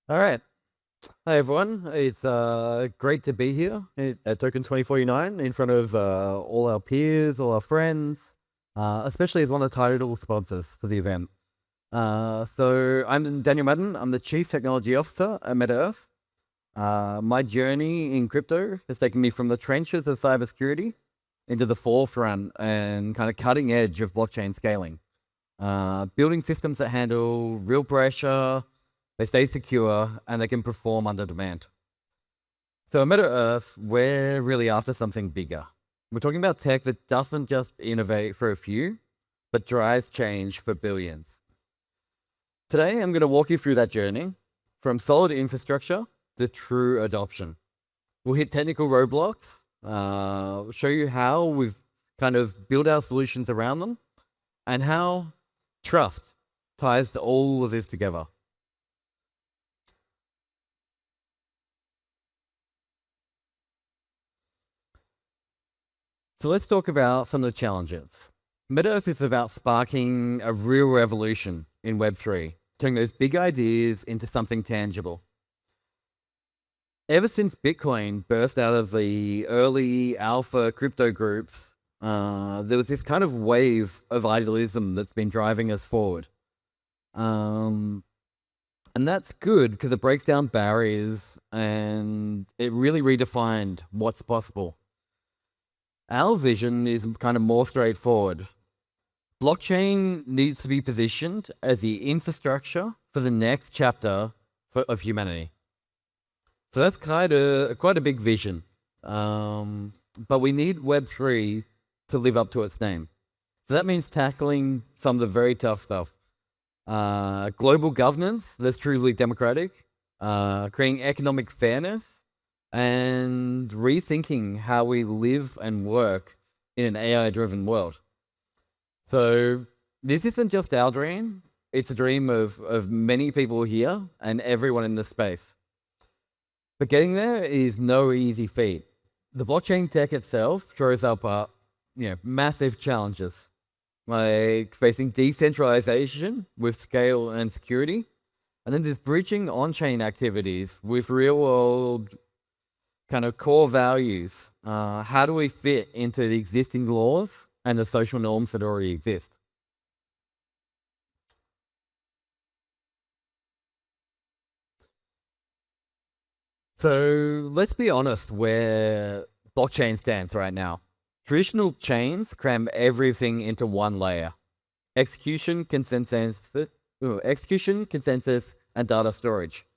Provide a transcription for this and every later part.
All right. Hi, everyone. It's great to be here at Token2049 in front of all our peers, all our friends, especially as one of the title sponsors for the event. So I'm Daniel Maddern. I'm the Chief Technology Officer at MetaEarth. My journey in crypto has taken me from the trenches of cybersecurity into the forefront and kind of cutting edge of blockchain scaling. Building systems that handle real pressure, they stay secure, and they can perform under demand. So at MetaEarth, we're really after something bigger. We're talking about tech that doesn't just innovate for a few, but drives change for billions. Today, I'm going to walk you through that journey from solid infrastructure to true adoption. We'll hit technical roadblocks, show you how we've kind of built our solutions around them, and how trust ties all of this together. So let's talk about some of the challenges. MetaEarth is about sparking a real revolution in Web3, turning those big ideas into something tangible. Ever since Bitcoin burst out of the early alpha crypto groups, there was this kind of wave of idealism that's been driving us forward. And that's good because it breaks down barriers and it really redefined what's possible. Our vision is kind of more straightforward. Blockchain needs to be positioned as the infrastructure for the next chapter of humanity. So that's quite a big vision. But we need Web3 to live up to its name. So that means tackling some of the very tough stuff. Global governance that's truly democratic, creating economic fairness, and rethinking how we live and work in an AI-driven world. So this isn't just our dream, it's a dream of many people here and everyone in this space. But getting there is no easy feat. The blockchain tech itself throws up massive challenges, like facing decentralization with scale and security, and then there's bridging on-chain activities with real-world kind of core values. How do we fit into the existing laws and the social norms that already exist? So let's be honest where blockchain stands right now. Traditional chains cram everything into one layer. Execution, consensus, and data storage.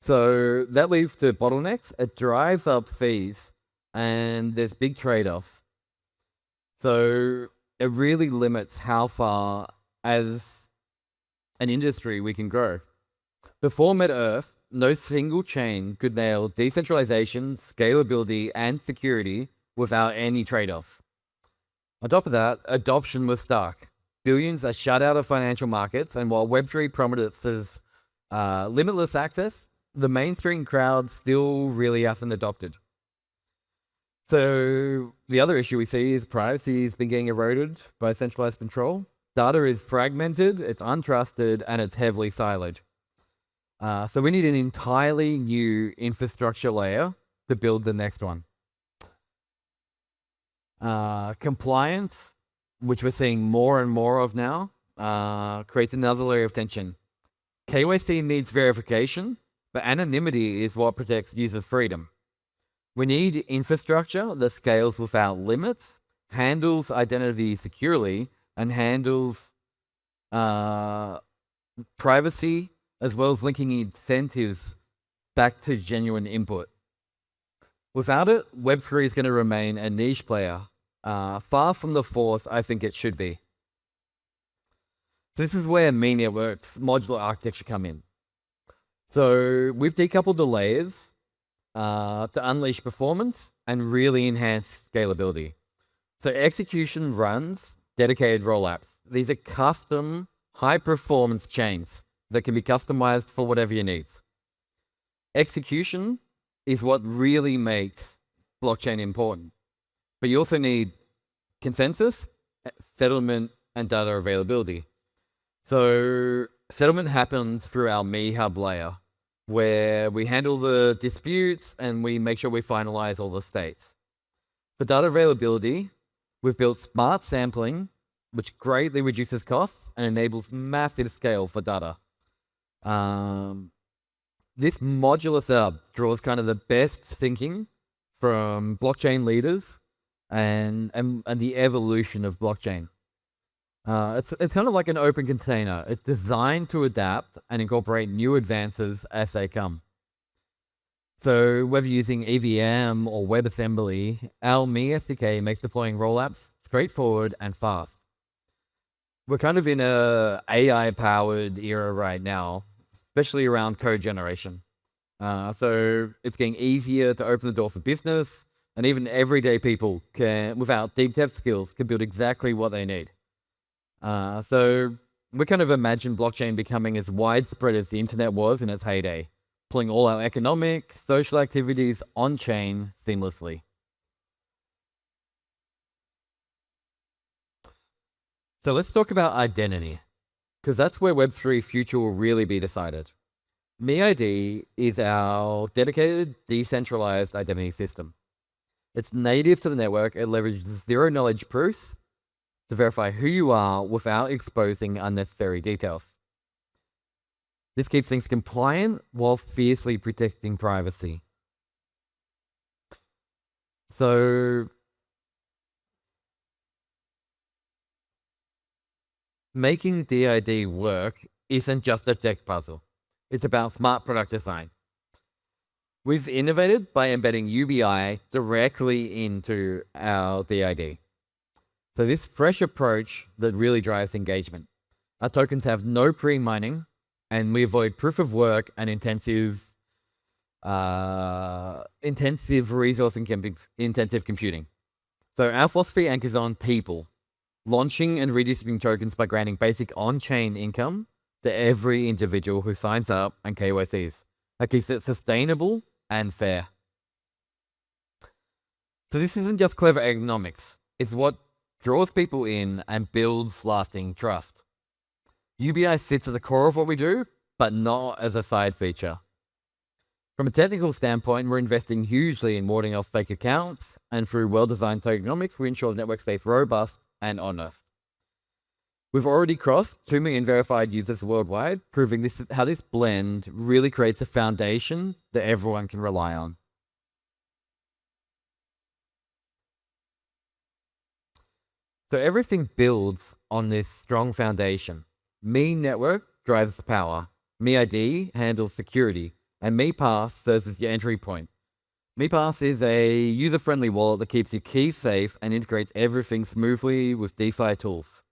So that leads to bottlenecks. It drives up fees, and there's big trade-offs. So it really limits how far, as an industry, we can grow. Before MetaEarth, no single chain could nail decentralization, scalability, and security without any trade-offs. On top of that, adoption was stuck. Billions are shut out of financial markets, and while Web3 promises limitless access, the mainstream crowd still really hasn't adopted. So the other issue we see is privacy has been getting eroded by centralized control. Data is fragmented, it's untrusted, and it's heavily siloed. So we need an entirely new infrastructure layer to build the next one. Compliance, which we're seeing more and more of now, creates another layer of tension. KYC needs verification, but anonymity is what protects user freedom. We need infrastructure that scales without limits, handles identity securely, and handles privacy, as well as linking incentives back to genuine input. Without it, Web3 is going to remain a niche player, far from the force I think it should be. So this is where MetaEarth's modular architecture come in. So we've decoupled the layers to unleash performance and really enhance scalability. So execution runs dedicated rollups. These are custom high-performance chains that can be customized for whatever your needs. Execution is what really makes blockchain important. But you also need consensus, settlement, and data availability. So settlement happens through our MeHub layer. where we handle the disputes and we make sure we finalize all the states. For data availability, we've built smart sampling, which greatly reduces costs and enables massive scale for data. This modular setup draws kind of the best thinking from blockchain leaders and the evolution of blockchain. It's kind of like an open container. It's designed to adapt and incorporate new advances as they come. So whether using EVM or WebAssembly, our Me SDK makes deploying rollups straightforward and fast. We're kind of in a AI-powered era right now, especially around code generation. So it's getting easier to open the door for business, and even everyday people can, without deep dev skills, can build exactly what they need. So we kind of imagine blockchain becoming as widespread as the internet was in its heyday, pulling all our economic, social activities on-chain seamlessly. So let's talk about identity, because that's where Web3 future will really be decided. MeID is our dedicated decentralized identity system. It's native to the network. It leverages zero-knowledge proofs to verify who you are without exposing unnecessary details. This keeps things compliant while fiercely protecting privacy. So making DID work isn't just a tech puzzle. It's about smart product design. We've innovated by embedding UBI directly into our DID. So this fresh approach that really drives engagement. Our tokens have no pre-mining, and we avoid proof of work and intensive resource and intensive computing. So our philosophy anchors on people, launching and redistributing tokens by granting basic on-chain income to every individual who signs up and KYCs. That keeps it sustainable and fair. So this isn't just clever economics. It's what draws people in and builds lasting trust. UBI sits at the core of what we do, but not as a side feature. From a technical standpoint, we're investing hugely in warding off fake accounts, and through well-designed tokenomics, we ensure the network stays robust and honest. We've already crossed 2 million verified users worldwide, proving how this blend really creates a foundation that everyone can rely on. So everything builds on this strong foundation. Me Network drives the power. MeID handles security. And MePass serves as your entry point. MePass is a user-friendly wallet that keeps your keys safe and integrates everything smoothly with DeFi tools.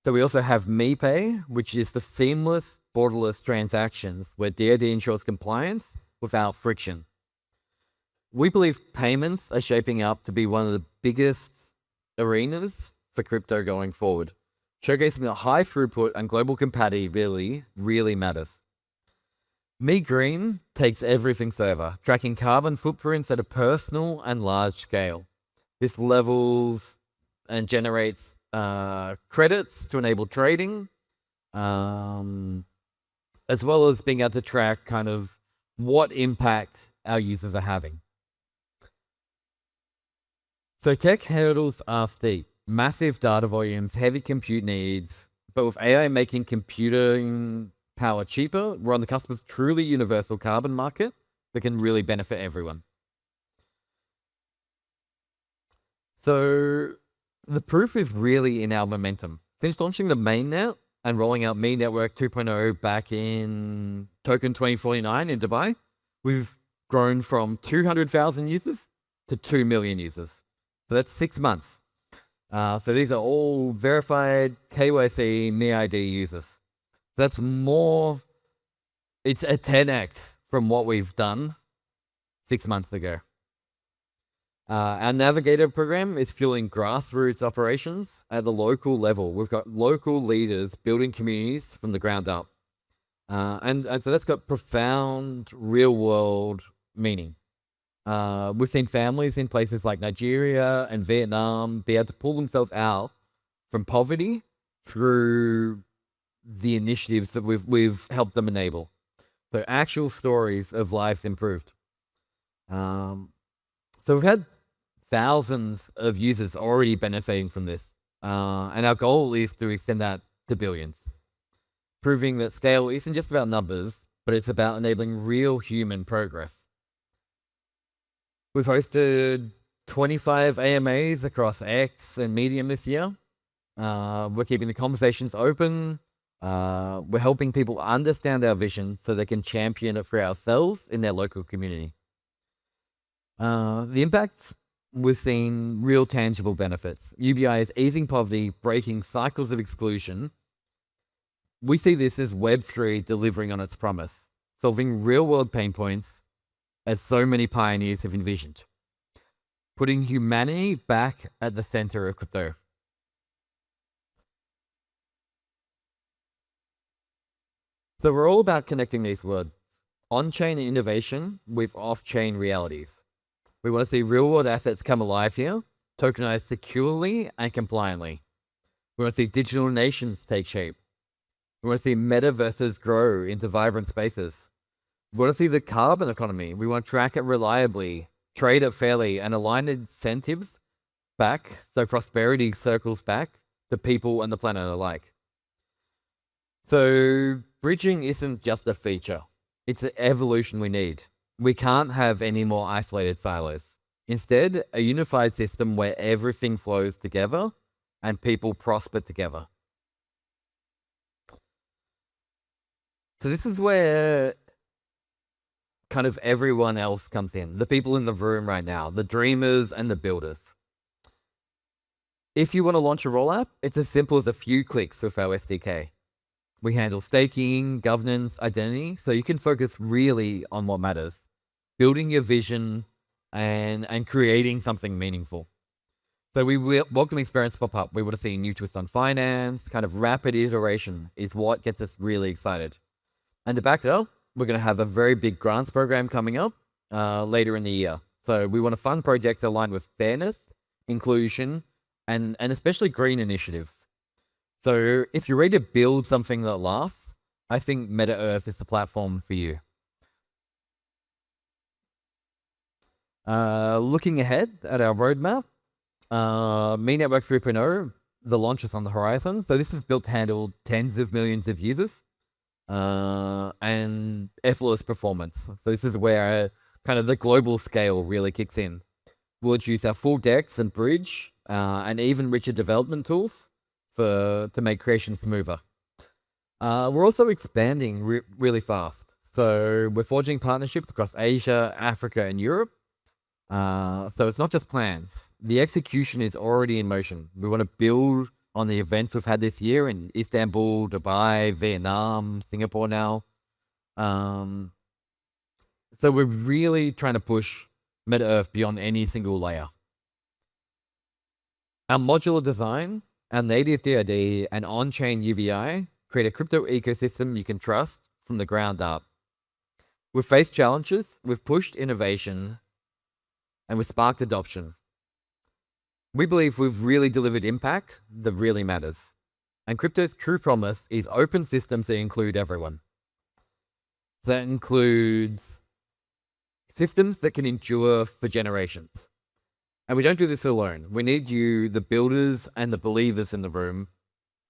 So we also have MePay, which is the seamless, borderless transactions where DID ensures compliance without friction. We believe payments are shaping up to be one of the biggest arenas for crypto going forward, showcasing that high throughput and global compatibility really matters. Me Green takes everything further, tracking carbon footprints at a personal and large scale. This levels and generates credits to enable trading, as well as being able to track kind of what impact our users are having. So tech hurdles are steep. Massive data volumes, heavy compute needs, but with AI making computing power cheaper, we're on the cusp of truly universal carbon market that can really benefit everyone. So the proof is really in our momentum. Since launching the mainnet and rolling out Me Network 2.0 back in TOKEN2049 in Dubai, we've grown from 200,000 users to 2 million users. So that's 6 months. So these are all verified KYC MeID users. That's more, it's a 10x from what we've done 6 months ago. Our Navigator program is fueling grassroots operations at the local level. We've got local leaders building communities from the ground up. And so that's got profound real world meaning. We've seen families in places like Nigeria and Vietnam be able to pull themselves out from poverty through the initiatives that we've helped them enable. So actual stories of lives improved. So we've had thousands of users already benefiting from this. And our goal is to extend that to billions, proving that scale isn't just about numbers, but it's about enabling real human progress. We've hosted 25 AMAs across X and Medium this year. We're keeping the conversations open. We're helping people understand our vision so they can champion it for ourselves in their local community. The impact, we're seeing real tangible benefits. UBI is easing poverty, breaking cycles of exclusion. We see this as Web3 delivering on its promise, solving real-world pain points as so many pioneers have envisioned, putting humanity back at the center of crypto. So we're all about connecting these worlds, on-chain innovation with off-chain realities. We want to see real-world assets come alive here, tokenized securely and compliantly. We want to see digital nations take shape. We want to see metaverses grow into vibrant spaces. We want to see the carbon economy. We want to track it reliably, trade it fairly, and align incentives back so prosperity circles back to people and the planet alike. So bridging isn't just a feature. It's an evolution we need. We can't have any more isolated silos. Instead, a unified system where everything flows together and people prosper together. So this is where kind of everyone else comes in. The people in the room right now, the dreamers and the builders. If you want to launch a roll app, it's as simple as a few clicks with our SDK. We handle staking, governance, identity, so you can focus really on what matters. Building your vision and creating something meaningful. So we welcome experience pop up. We want to see new twist on finance, kind of rapid iteration is what gets us really excited. And to back it up, we're going to have a very big grants program coming up later in the year. So we want to fund projects aligned with fairness, inclusion, and especially green initiatives. So if you're ready to build something that lasts, I think MetaEarth is the platform for you. Looking ahead at our roadmap, Me Network 3.0, the launch is on the horizon. So this is built to handle tens of millions of users and effortless performance. So this is where kind of the global scale really kicks in. We'll introduce our full DEX and bridge and even richer development tools to make creation smoother. We're also expanding really fast. So we're forging partnerships across Asia, Africa, and Europe. So it's not just plans. The execution is already in motion. We want to build on the events we've had this year in Istanbul, Dubai, Vietnam, Singapore now. So we're really trying to push MetaEarth beyond any single layer. Our modular design, our native DID, and on-chain UVI create a crypto ecosystem you can trust from the ground up. We've faced challenges, we've pushed innovation, and we've sparked adoption. We believe we've really delivered impact that really matters. And crypto's true promise is open systems that include everyone. That includes systems that can endure for generations. And we don't do this alone. We need you, the builders and the believers in the room,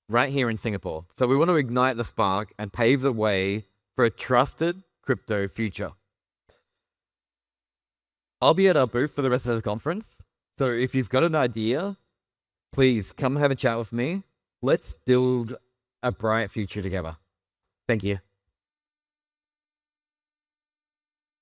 right here in Singapore. So we want to ignite the spark and pave the way for a trusted crypto future. I'll be at our booth for the rest of the conference. So if you've got an idea, please come have a chat with me. Let's build a bright future together. Thank you.